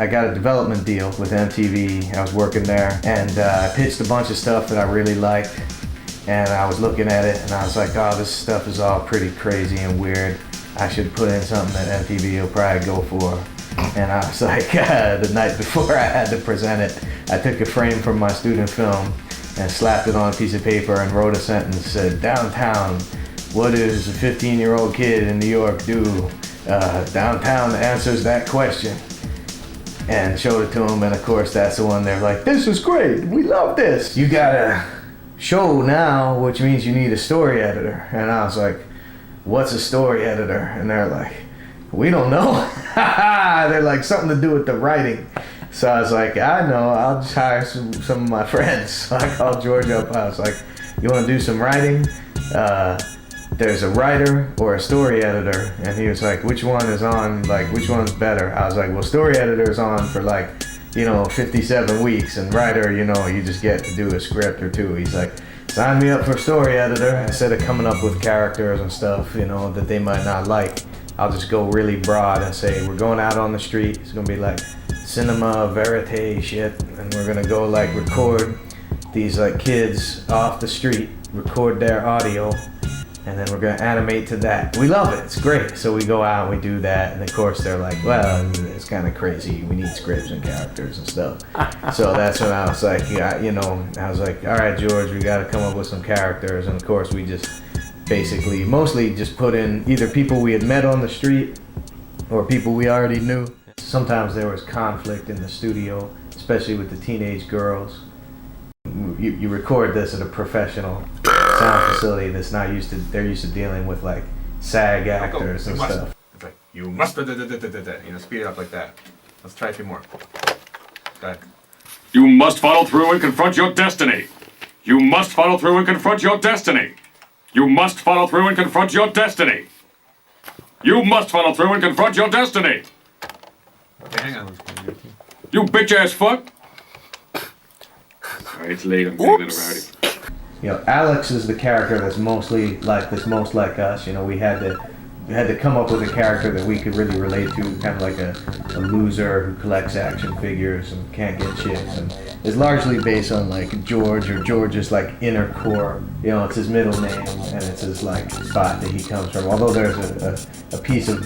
I got a development deal with MTV. I was working there, and I pitched a bunch of stuff that I really liked. And I was looking at it, and I was like, oh, this stuff is all pretty crazy and weird. I should put in something that MTV will probably go for. And I was like, the night before I had to present it, I took a frame from my student film and slapped it on a piece of paper and wrote a sentence that said, downtown, what does a 15-year-old kid in New York do? Downtown answers that question. And showed it to them, and of course that's the one they're like, this is great, we love this. You got a show now, which means you need a story editor. And I was like, what's a story editor? And they're like, we don't know. They're like, something to do with the writing. So I was like, I know, I'll just hire some of my friends. So I called George up. I was like, you want to do some writing? There's a writer or a story editor. And he was like, which one is on? Like, which one's better? I was like, well, story editor's on for like, 57 weeks, and writer, you just get to do a script or two. He's like, sign me up for story editor. Instead of coming up with characters and stuff, that they might not like, I'll just go really broad and say, we're going out on the street. It's gonna be like cinema verite shit, and we're gonna go like record these like kids off the street, record their audio, and then we're gonna animate to that. We love it, it's great. So we go out and we do that, and of course they're like, well, it's kind of crazy. We need scripts and characters and stuff. So that's when I was like, I was like, all right, George, we gotta come up with some characters. And of course we just basically, mostly just put in either people we had met on the street or people we already knew. Sometimes there was conflict in the studio, especially with the teenage girls. You record this at a professional sound facility that's not used to, they're used to dealing with like SAG actors and stuff. It's like, you must, speed it up like that. Let's try a few more. Go ahead. You must follow through and confront your destiny. You must follow through and confront your destiny. You must follow through and confront your destiny. You must follow through and confront your destiny. Okay, hang on. You bitch ass fuck. Alright, it's late, I'm getting it rowdy. Alex is the character that's most like us. We had to come up with a character that we could really relate to, kind of like a loser who collects action figures and can't get chicks, and is largely based on like George, or George's like inner core. It's his middle name, and it's his like spot that he comes from. Although there's a piece of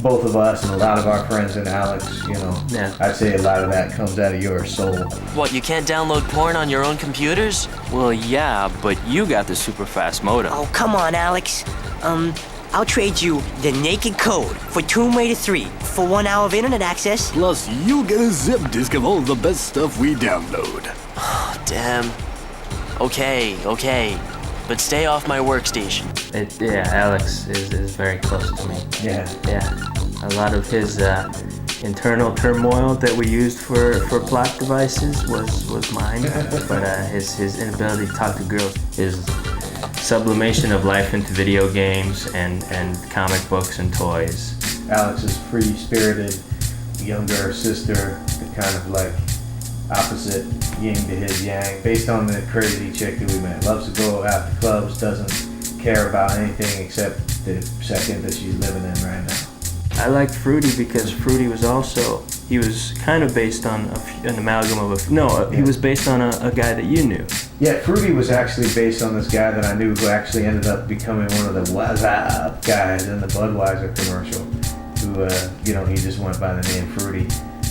both of us and a lot of our friends in Alex, Yeah. I'd say a lot of that comes out of your soul. What, you can't download porn on your own computers? Well, yeah, but you got the super fast modem. Oh, come on, Alex. I'll trade you the naked code for Tomb Raider 3 for 1 hour of internet access. Plus, you get a zip disk of all the best stuff we download. Damn. Okay. But stay off my workstation. Alex is very close to me. Yeah. A lot of his internal turmoil that we used for plot devices was mine. But his inability to talk to girls, his sublimation of life into video games and comic books and toys. Alex's free-spirited younger sister, the kind of like opposite yin to his yang, based on the crazy chick that we met. Loves to go out to clubs, doesn't care about anything except the second that she's living in right now. I liked Fruity because Fruity was also, he was kind of based on an amalgam of he was based on a guy that you knew. Yeah, Fruity was actually based on this guy that I knew who actually ended up becoming one of the What's Up guys in the Budweiser commercial, who, he just went by the name Fruity.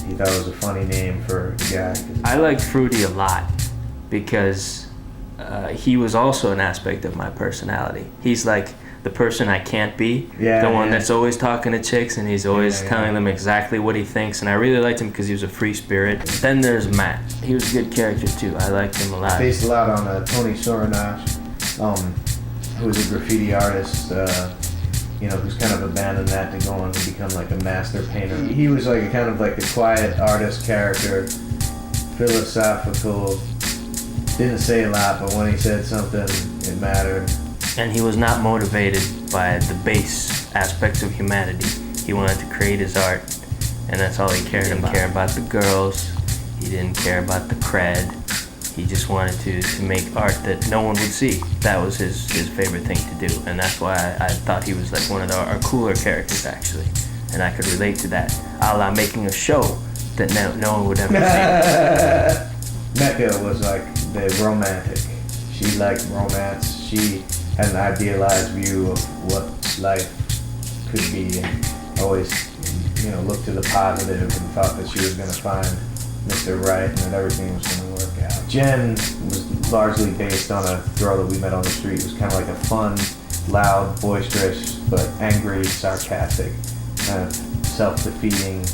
He thought it was a funny name for the guy. I liked Fruity a lot because he was also an aspect of my personality. He's like the person I can't be, the one that's always talking to chicks, and he's always telling them exactly what he thinks, and I really liked him because he was a free spirit. Then there's Matt. He was a good character too. I liked him a lot. Based a lot on Tony Soronach, who's a graffiti artist, who's kind of abandoned that to go on to become like a master painter. He was like kind of like a quiet artist character, philosophical, didn't say a lot, but when he said something, it mattered. And he was not motivated by the base aspects of humanity. He wanted to create his art, and that's all he cared about. He didn't care about the girls, he didn't care about the cred. He just wanted to make art that no one would see. That was his favorite thing to do, and that's why I thought he was like one of our cooler characters, actually. And I could relate to that, a la making a show that no one would ever see. Mecca was like the romantic. She liked romance. She had an idealized view of what life could be, and always, looked to the positive and thought that she was going to find Mr. Right and that everything was going to work out. Jen was largely based on a girl that we met on the street. It was kind of like a fun, loud, boisterous, but angry, sarcastic, kind of self-defeating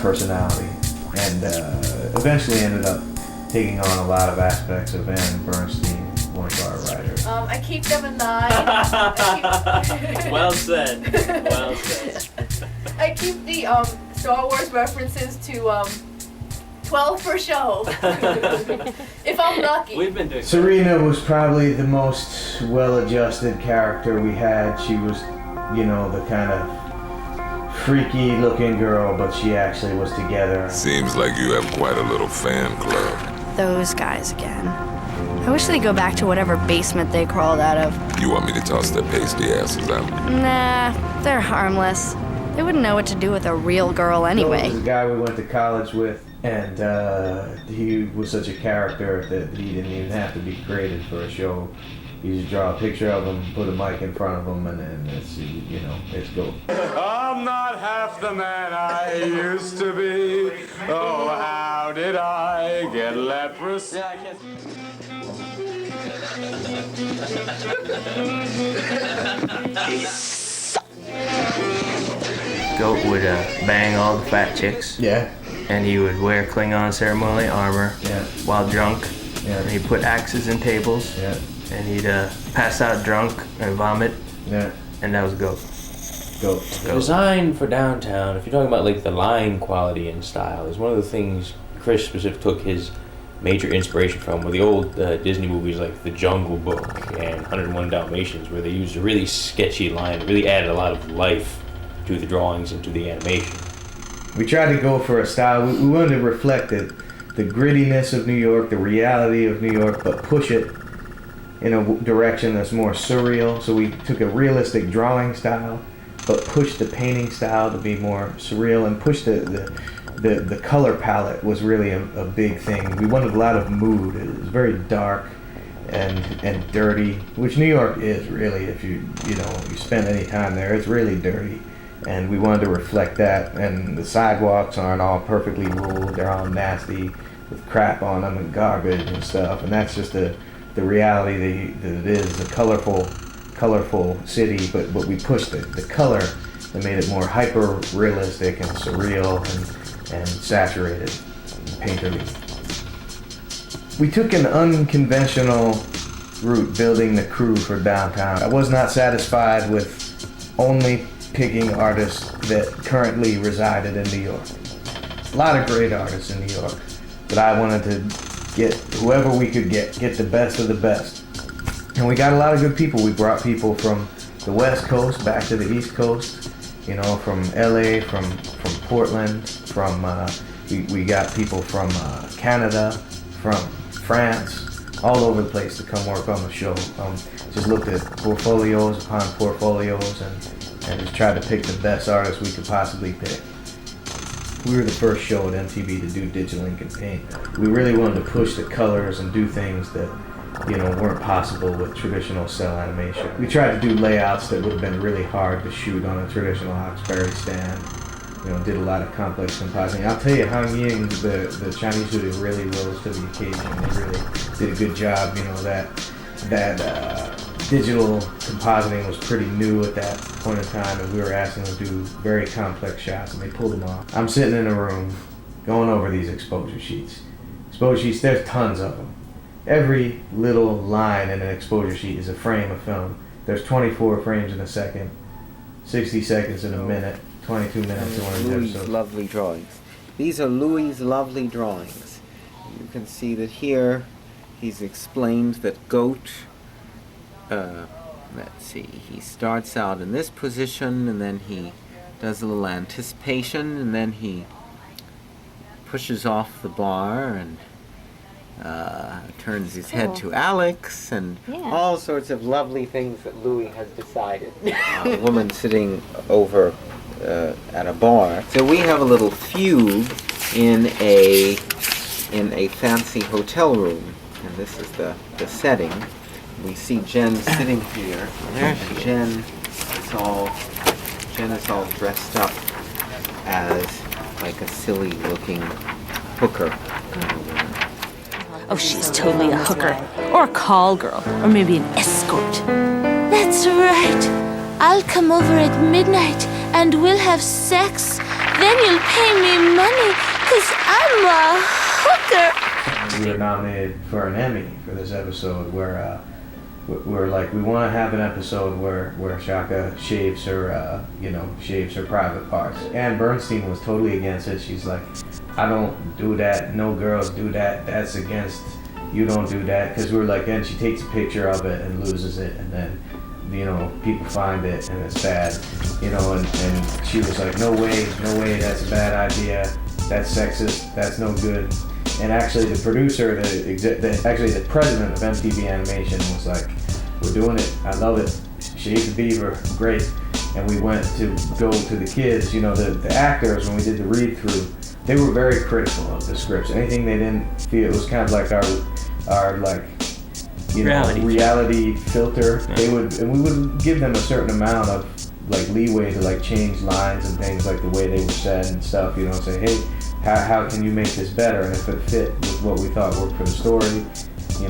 personality, and eventually ended up taking on a lot of aspects of Anne Bernstein, one of our writers. I keep them a 9. Well said. Well said. I keep the Star Wars references to 12 for show. If I'm lucky. We've been doing Serena was probably the most well-adjusted character we had. She was, the kind of freaky-looking girl, but she actually was together. Seems like you have quite a little fan club. Those guys again. I wish they'd go back to whatever basement they crawled out of. You want me to toss their pasty asses out? Nah, they're harmless. They wouldn't know what to do with a real girl anyway. There was a guy we went to college with, and he was such a character that he didn't even have to be created for a show. You just draw a picture of him, put a mic in front of him, and then it's go. I'm not half the man I used to be. Oh, how did I get leprosy? Yeah, I can't. Goat would bang all the fat chicks. Yeah. And he would wear Klingon ceremonial armor. Yeah. While drunk. Yeah. And he'd put axes in tables. Yeah. And he'd pass out drunk and vomit. Yeah. And that was Goat. Goat. Design for downtown, if you're talking about like the line quality and style, is one of the things Chris specifically took his major inspiration from were the old Disney movies like The Jungle Book and 101 Dalmatians, where they used a really sketchy line, really added a lot of life to the drawings and to the animation. We tried to go for a style. We wanted to reflect the grittiness of New York, the reality of New York, but push it in a direction that's more surreal. So we took a realistic drawing style, but pushed the painting style to be more surreal, and pushed the color palette was really a big thing. We wanted a lot of mood. It was very dark and dirty, which New York is really. If you spend any time there, it's really dirty. And we wanted to reflect that, and the sidewalks aren't all perfectly ruled. They're all nasty with crap on them and garbage and stuff, and that's just the reality that it is, a colorful city, but we pushed it. The color that made it more hyper realistic and surreal and saturated and painterly. We took an unconventional route building the crew for downtown. I was not satisfied with only picking artists that currently resided in New York. A lot of great artists in New York, but I wanted to get whoever we could get the best of the best. And we got a lot of good people. We brought people from the West Coast back to the East Coast, from LA, from Portland, we got people from Canada, from France, all over the place to come work on the show. Just looked at portfolios upon portfolios and just tried to pick the best artists we could possibly pick. We were the first show at MTV to do digital ink and paint. We really wanted to push the colors and do things that weren't possible with traditional cell animation. We tried to do layouts that would have been really hard to shoot on a traditional Hawkesbury stand. Did a lot of complex compositing. I'll tell you, Han Ying, the Chinese studio, really rose to the occasion. They really did a good job. That digital compositing was pretty new at that point in time, and we were asking them to do very complex shots, and they pulled them off. I'm sitting in a room going over these exposure sheets. Exposure sheets, there's tons of them. Every little line in an exposure sheet is a frame of film. There's 24 frames in a second, 60 seconds in a minute, 22 minutes in one of Louis' episodes. lovely drawings. These are Louis' lovely drawings. You can see that here he's explained that Goat, let's see, he starts out in this position, and then he does a little anticipation, and then he pushes off the bar and turns his head to Alex, and all sorts of lovely things that Louis has decided. A woman sitting over at a bar. So we have a little fugue in a fancy hotel room, and this is the setting. We see Jen sitting here. There she is. Jen is all dressed up as like a silly looking hooker. Oh, she's totally a hooker, or a call girl, or maybe an escort. That's right. I'll come over at midnight and we'll have sex. Then you'll pay me money, 'cause I'm a hooker. We were nominated for an Emmy for this episode where we're like, we want to have an episode where Shaka shaves her, shaves her private parts. Ann Bernstein was totally against it. She's like, I don't do that. No girls do that. That's against. You don't do that. Because we're like, and she takes a picture of it and loses it, and then, people find it and it's bad, and she was like, no way, that's a bad idea. That's sexist. That's no good. And actually, the producer, the president of MTV Animation was like, we're doing it. I love it. Shave the Beaver, great. And we went to go to the kids. The actors, when we did the read-through, they were very critical of the scripts. Anything they didn't feel, it was kind of like our reality filter. Yeah. We would give them a certain amount of leeway to change lines and things like the way they were said and stuff. Say, hey, how can you make this better? And if it fit with what we thought worked for the story,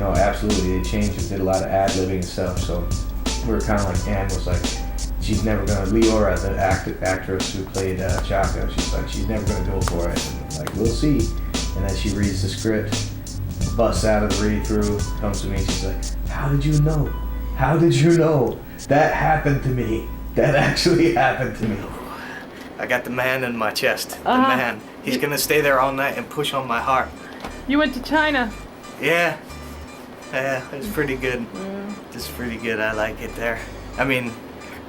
absolutely they changed it. Did a lot of ad-libbing and stuff. So we were kind of like, Anne was like, she's never gonna. Leora, the actress who played Chaka, she's like, she's never gonna go for it. And we'll see. And then she reads the script, busts out of the read-through, comes to me, she's like, how did you know? How did you know? That happened to me. That actually happened to me. I got the man in my chest. The man. He's gonna stay there all night and push on my heart. You went to China. Yeah. Yeah, it's pretty good. It's pretty good. I like it there. I mean,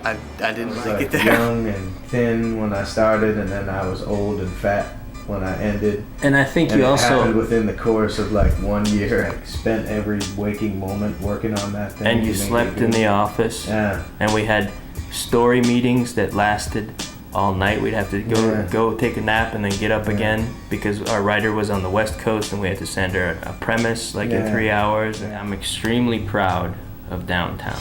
I didn't like it there. Young and thin when I started, and then I was old and fat when I ended. And I think you also happened within the course of 1 year. I spent every waking moment working on that thing. And you slept in the office. Yeah. And we had story meetings that lasted all night. We'd have to go take a nap and then get up again because our writer was on the West Coast and we had to send her a premise in 3 hours. And I'm extremely proud of Downtown.